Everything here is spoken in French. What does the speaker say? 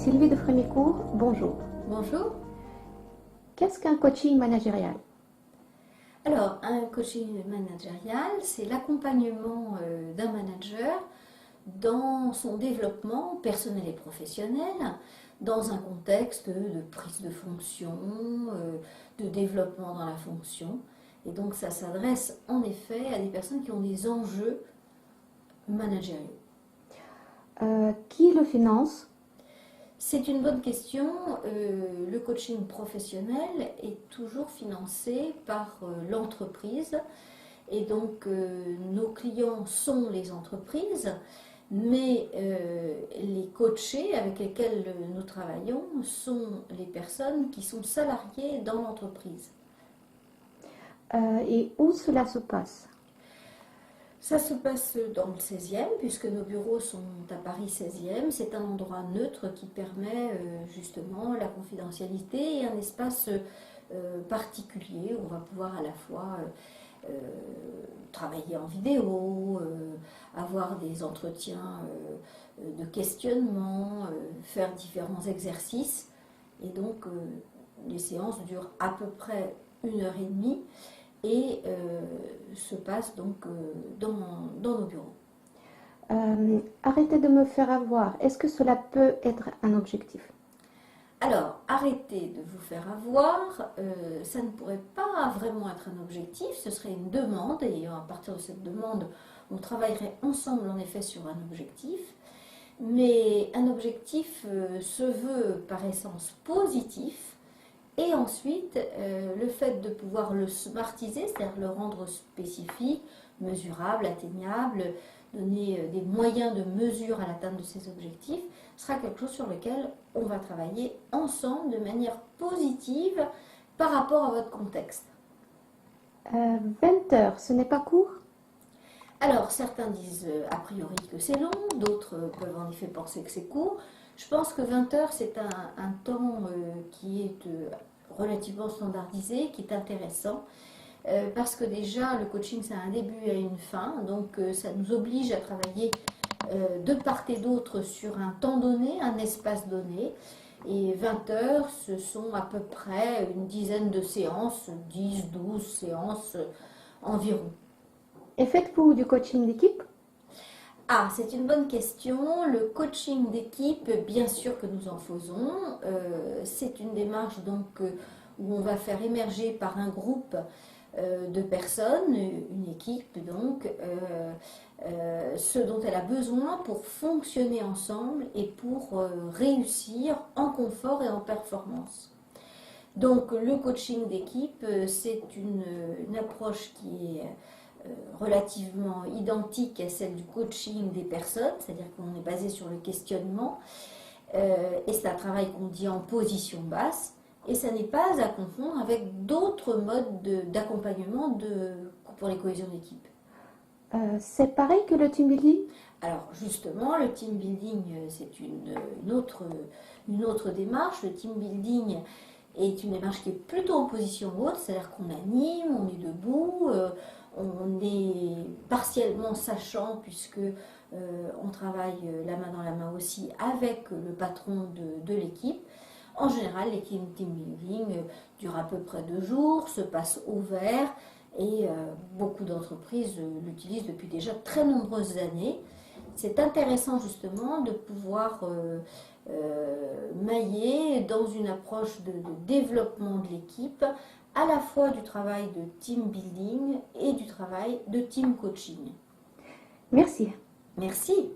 Sylvie de Frémicourt, bonjour. Bonjour. Qu'est-ce qu'un coaching managérial? Alors, un coaching managérial, c'est l'accompagnement d'un manager dans son développement personnel et professionnel, dans un contexte de prise de fonction, de développement dans la fonction. Et donc, ça s'adresse en effet à des personnes qui ont des enjeux managériaux. Qui le finance? C'est une bonne question. Le coaching professionnel est toujours financé par l'entreprise et donc nos clients sont les entreprises, mais les coachés avec lesquels nous travaillons sont les personnes qui sont salariées dans l'entreprise. Et où cela se passe? Ça se passe dans le 16e, puisque nos bureaux sont à Paris 16e. C'est un endroit neutre qui permet justement la confidentialité et un espace particulier où on va pouvoir à la fois travailler en vidéo, avoir des entretiens de questionnement, faire différents exercices. Et donc les séances durent à peu près 1h30. Et se passe donc dans nos bureaux. Arrêtez de me faire avoir. Est-ce que cela peut être un objectif? Alors, arrêtez de vous faire avoir, ça ne pourrait pas vraiment être un objectif, ce serait une demande, et à partir de cette demande, on travaillerait ensemble en effet sur un objectif. Mais un objectif se veut par essence positif. Et ensuite, le fait de pouvoir le smartiser, c'est-à-dire le rendre spécifique, mesurable, atteignable, donner des moyens de mesure à l'atteinte de ces objectifs, sera quelque chose sur lequel on va travailler ensemble de manière positive par rapport à votre contexte. 20 heures, ce n'est pas court? Alors, certains disent a priori que c'est long, d'autres peuvent en effet penser que c'est court. Je pense que 20 heures, c'est un temps qui est relativement standardisé, qui est intéressant, parce que déjà, le coaching, ça a un début et une fin, donc ça nous oblige à travailler de part et d'autre sur un temps donné, un espace donné. Et 20 heures, ce sont à peu près une dizaine de séances, 10, 12 séances environ. Et faites-vous du coaching d'équipe? Ah, c'est une bonne question. Le coaching d'équipe, bien sûr que nous en faisons. C'est une démarche donc où on va faire émerger par un groupe de personnes, une équipe donc, ce dont elle a besoin pour fonctionner ensemble et pour réussir en confort et en performance. Donc le coaching d'équipe, c'est une approche qui est relativement identique à celle du coaching des personnes, c'est-à-dire qu'on est basé sur le questionnement, et c'est un travail qu'on dit en position basse, et ça n'est pas à confondre avec d'autres modes d'accompagnement pour les cohésions d'équipe. C'est pareil que le team building? Alors justement, le team building, c'est une autre démarche. Le team building est une démarche qui est plutôt en position haute, c'est-à-dire qu'on anime, on est debout, on est partiellement sachant puisque on travaille la main dans la main aussi avec le patron de l'équipe. En général, les team building durent à peu près 2 jours, se passent au vert et beaucoup d'entreprises l'utilisent depuis déjà très nombreuses années. C'est intéressant justement de pouvoir mailler dans une approche de développement de l'équipe, à la fois du travail de team building et du travail de team coaching. Merci. Merci.